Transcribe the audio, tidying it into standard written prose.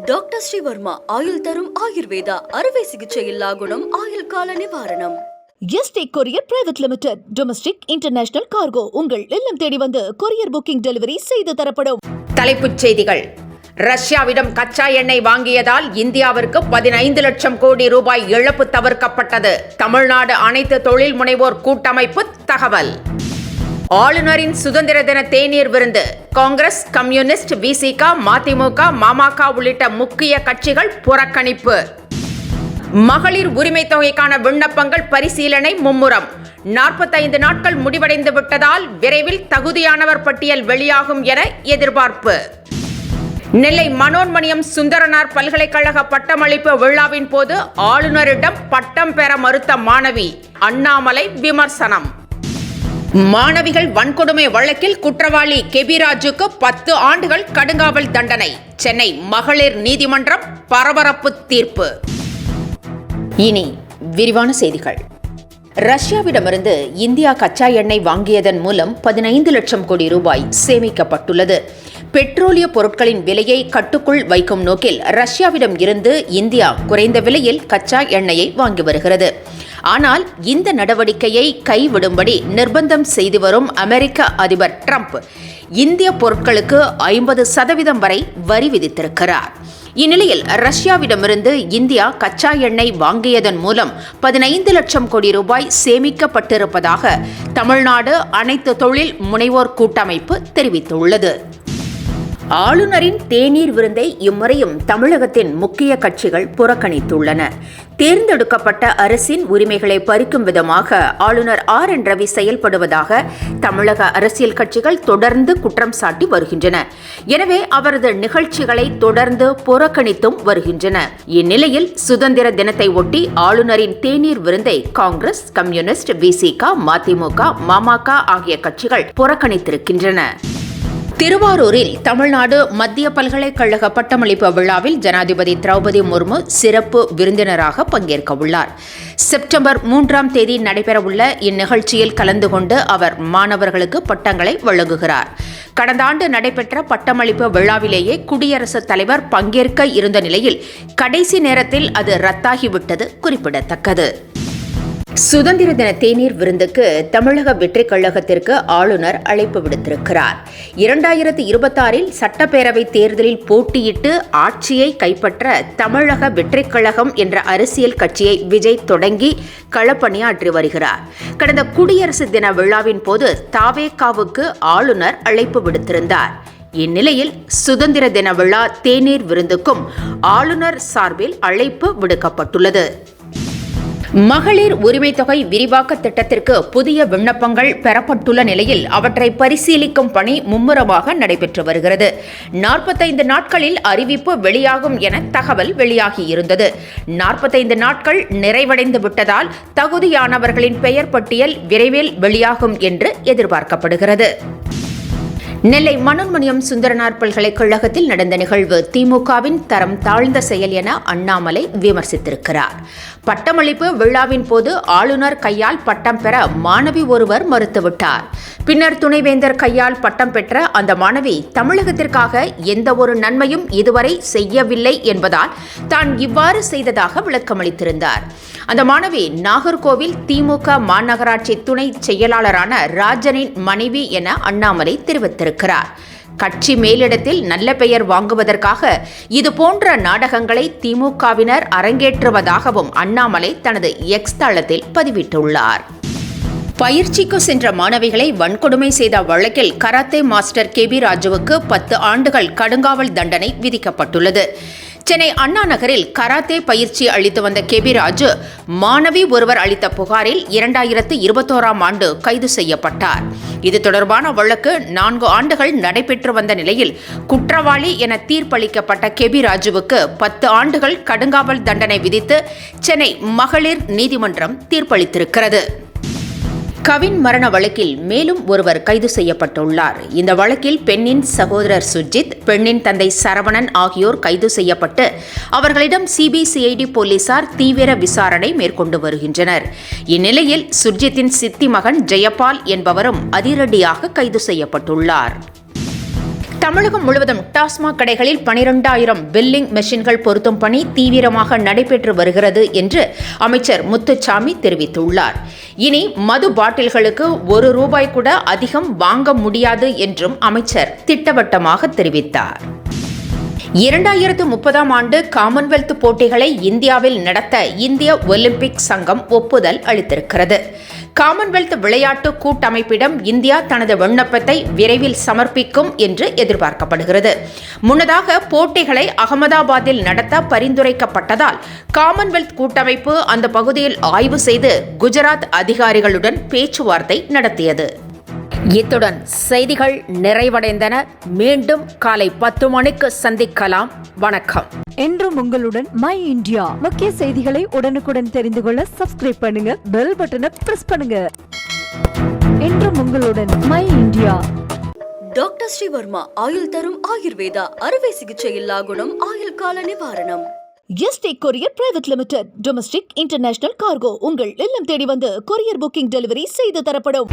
Doctor Sreevarma ஆயுள் தரும் ஆயுர்வேதா அறுவை சிகிச்சை இல்லா குணம் ஆயுள் கால நிவாரணம். Yesterday courier private limited domestic international cargo உங்கள் இல்லம் தேடி வந்து கொரியர் புக்கிங் டெலிவரி செய்து தரப்படும். தலைப்புச் செய்திகள். ரஷ்யாவிடம் கச்சா எண்ணெய் வாங்கியதால் இந்தியாவிற்கு 15 லட்சம் கோடி ரூபாய் இழப்பு தவிர்க்கப்பட்டது. தமிழ்நாடு அனைத்து தொழில் முனைவோர் கூட்டமைப்பு தகவல். ஆளுநரின் சுதந்திர தின தேநீர் விருந்து. காங்கிரஸ், கம்யூனிஸ்ட், விசிக, மதிமுக, மாமக உள்ளிட்ட முக்கிய கட்சிகள் புறக்கணிப்பு. மகளிர் உரிமை தொகைக்கான விண்ணப்பங்கள் பரிசீலனை மும்முரம். 45 நாட்கள் முடிவடைந்து விட்டதால் விரைவில் தகுதியானவர் பட்டியல் வெளியாகும் என எதிர்பார்ப்பு. நெல்லை மனோன்மணியம் சுந்தரனார் பல்கலைக்கழக பட்டமளிப்பு விழாவின் போது ஆளுநரிடம் பட்டம் பெற மறுத்த மாணவி. அண்ணாமலை விமர்சனம். மாணவிகள் வன்கொடுமை வழக்கில் குற்றவாளி கெபிராஜுக்கு 10 ஆண்டுகள் கடுங்காவல் தண்டனை. சென்னை மகளிர் நீதிமன்றம் பரபரப்பு தீர்ப்பு. இனி விரிவான செய்திகள். ரஷ்யாவிடமிருந்து இந்தியா கச்சா எண்ணெய் வாங்கியதன் மூலம் 15 லட்சம் கோடி ரூபாய் சேமிக்கப்பட்டுள்ளது. பெட்ரோலிய பொருட்களின் விலையை கட்டுக்குள் வைக்கும் நோக்கில் ரஷ்யாவிடம் இருந்து இந்தியா குறைந்த விலையில் கச்சா எண்ணெயை வாங்கி வருகிறது. ஆனால் இந்த நடவடிக்கையை கைவிடும்படி நிர்பந்தம் செய்து வரும் அமெரிக்க அதிபர் ட்ரம்ப் இந்திய பொருட்களுக்கு 50% வரை வரி விதித்திருக்கிறார். இந்நிலையில் ரஷ்யாவிடமிருந்து இந்தியா கச்சா எண்ணெய் வாங்கியதன் மூலம் 15 லட்சம் கோடி ரூபாய் சேமிக்கப்பட்டிருப்பதாக தமிழ்நாடு அனைத்து தொழில் முனைவோர் கூட்டமைப்பு தெரிவித்துள்ளது. ஆளுநரின் தேநீர் விருந்தை இம்முறையும் தமிழகத்தின் முக்கிய கட்சிகள் புறக்கணித்துள்ளன. தேர்ந்தெடுக்கப்பட்ட அரசின் உரிமைகளை பறிக்கும் விதமாக ஆளுநர் RN ரவி செயல்படுவதாக தமிழக அரசியல் கட்சிகள் தொடர்ந்து குற்றம் சாட்டி வருகின்றன. எனவே அவரது நிகழ்ச்சிகளை தொடர்ந்து புறக்கணித்தும் வருகின்றன. இந்நிலையில் சுதந்திர தினத்தை ஒட்டி ஆளுநரின் தேநீர் விருந்தை காங்கிரஸ், கம்யூனிஸ்ட், விசிக, மதிமுக, மாமக ஆகிய கட்சிகள் புறக்கணித்திருக்கின்றன. திருவாரூரில் தமிழ்நாடு மத்திய பல்கலைக்கழக பட்டமளிப்பு விழாவில் ஜனாதிபதி திரௌபதி முர்மு சிறப்பு விருந்தினராக பங்கேற்க உள்ளார். செப்டம்பர் 3ஆம் தேதி நடைபெறவுள்ள இந்நிகழ்ச்சியில் கலந்து கொண்டு அவர் மாணவர்களுக்கு பட்டங்களை வழங்குகிறார். கடந்த ஆண்டு நடைபெற்ற பட்டமளிப்பு விழாவிலேயே குடியரசுத் தலைவர் பங்கேற்க இருந்த நிலையில் கடைசி நேரத்தில் அது ரத்தாகிவிட்டது குறிப்பிடத்தக்கது. சுதந்திர தின தேநீர் விருந்துக்கு தமிழக வெற்றிக் கழகத்திற்கு ஆளுநர் அழைப்பு விடுத்திருக்கிறார். 2026 சட்டப்பேரவை தேர்தலில் போட்டியிட்டு ஆட்சியை கைப்பற்ற தமிழக வெற்றிக் கழகம் என்ற அரசியல் கட்சியை விஜய் தொடங்கி களப்பணியாற்றி வருகிறார். கடந்த குடியரசு தின விழாவின் போது தாவேகாவுக்கு ஆளுநர் அழைப்பு விடுத்திருந்தார். இந்நிலையில் சுதந்திர தின விழா தேநீர் விருந்துக்கும் ஆளுநர் சார்பில் அழைப்பு விடுக்கப்பட்டுள்ளது. மகளிர் உரிமை தொகை விரிவாக்க திட்டத்திற்கு புதிய விண்ணப்பங்கள் பெறப்பட்டுள்ள நிலையில் அவற்றை பரிசீலிக்கும் பணி மும்முரமாக நடைபெற்று வருகிறது. 45 நாட்களில் அறிவிப்பு வெளியாகும் என தகவல் வெளியாகியிருந்தது. 45 நாட்கள் நிறைவடைந்து விட்டதால் தகுதியானவர்களின் பெயர் பட்டியல் விரைவில் வெளியாகும் என்று எதிர்பார்க்கப்படுகிறது. நெல்லை மனோன்மணியம் சுந்தரனார் பல்கலைக்கழகத்தில் நடந்த நிகழ்வு திமுகவின் தரம் தாழ்ந்த செயல் என அண்ணாமலை விமர்சித்திருக்கிறார். பட்டமளிப்பு விழாவின் போது ஆளுநர் கையால் பட்டம் பெற மாணவி ஒருவர் மறுத்துவிட்டார். பின்னர் துணைவேந்தர் கையால் பட்டம் பெற்ற அந்த மாணவி தமிழகத்திற்காக எந்த ஒரு நன்மையும் இதுவரை செய்யவில்லை என்பதால் தான் இவ்வாறு செய்ததாக விளக்கமளித்திருந்தார். அந்த மாணவி நாகர்கோவில் திமுக மாநகராட்சி துணை செயலாளரான ராஜனின் மனைவி என அண்ணாமலை தெரிவித்திருக்கிறார். கட்சி மேலிடத்தில் நல்ல பெயர் வாங்குவதற்காக இதுபோன்ற நாடகங்களை திமுகவினர் அரங்கேற்றுவதாகவும் அண்ணாமலை தனது எக்ஸ் தளத்தில் பதிவிட்டுள்ளார். பயிற்சிக்கு சென்ற மாணவிகளை வன்கொடுமை செய்த வழக்கில் கராத்தே மாஸ்டர் கெபிராஜுவுக்கு 10 ஆண்டுகள் கடுங்காவல் தண்டனை விதிக்கப்பட்டுள்ளது. சென்னை அண்ணா நகரில் கராத்தே பயிற்சி அளித்து வந்த கெபிராஜு மாணவி ஒருவர் அளித்த புகாரில் 2021ஆம் ஆண்டு கைது செய்யப்பட்டார். இது தொடர்பான வழக்கு 4 ஆண்டுகள் நடைபெற்று வந்த நிலையில் குற்றவாளி என தீர்ப்பளிக்கப்பட்ட கெபிராஜுவுக்கு 10 ஆண்டுகள் கடுங்காவல் தண்டனை விதித்து சென்னை மகளிர் நீதிமன்றம் தீர்ப்பளித்திருக்கிறது. கவின் மரண வழக்கில் மேலும் ஒருவர் கைது செய்யப்பட்டுள்ளார். இந்த வழக்கில் பெண்ணின் சகோதரர் சுர்ஜித், பெண்ணின் தந்தை சரவணன் ஆகியோர் கைது செய்யப்பட்டு அவர்களிடம் சிபிசிஐடி போலீசார் தீவிர விசாரணை மேற்கொண்டு வருகின்றனர். இந்நிலையில் சுர்ஜித்தின் சித்தி மகன் ஜெயபால் என்பவரும் அதிரடியாக கைது செய்யப்பட்டுள்ளார். தமிழகம் முழுவதும் டாஸ்மாக் கடைகளில் 12,000 பில்லிங் மெஷின்கள் பொருத்தும் பணி தீவிரமாக நடைபெற்று வருகிறது என்று அமைச்சர் முத்துசாமி தெரிவித்துள்ளார். இனி மது பாட்டில்களுக்கு ₹1 கூட அதிகம் வாங்க முடியாது என்றும் அமைச்சர் திட்டவட்டமாக தெரிவித்தார். 2030ஆம் ஆண்டு காமன்வெல்த் போட்டிகளை இந்தியாவில் நடத்த இந்திய ஒலிம்பிக் சங்கம் ஒப்புதல் அளித்திருக்கிறது. காமன்வெல்த் விளையாட்டு கூட்டமைப்பிடம் இந்தியா தனது விண்ணப்பத்தை விரைவில் சமர்ப்பிக்கும் என்று எதிர்பார்க்கப்படுகிறது. முன்னதாக போட்டிகளை அகமதாபாத்தில் நடத்த பரிந்துரைக்கப்பட்டதால் காமன்வெல்த் கூட்டமைப்பு அந்த பகுதியில் ஆய்வு செய்து குஜராத் அதிகாரிகளுடன் பேச்சுவார்த்தை நடத்தியது. இத்துடன் செய்திகள் நிறைவடைந்தன. மீண்டும் காலை 10 மணிக்கு சந்திக்கலாம். வணக்கம். என்றும் உங்களுடன் மை இந்தியா. முக்கிய செய்திகளை உடனுக்குடன் தெரிந்து கொள்ள சப்ஸ்கிரைப் பண்ணுங்க, பெல் பட்டனை பிரஸ் பண்ணுங்க. என்றும் உங்களுடன் மை இந்தியா. டாக்டர் ஸ்ரீவர்மா ஆயுள் தரும் ஆயுர்வேதா அறுவை சிகிச்சை இல்லா குணம் ஆயுள் கால நிவாரணம். Yesterday courier private limited domestic international cargo உங்கள் இல்லம் தேடி வந்து கொரியர் புக்கிங் டெலிவரி செய்து தரப்படும்.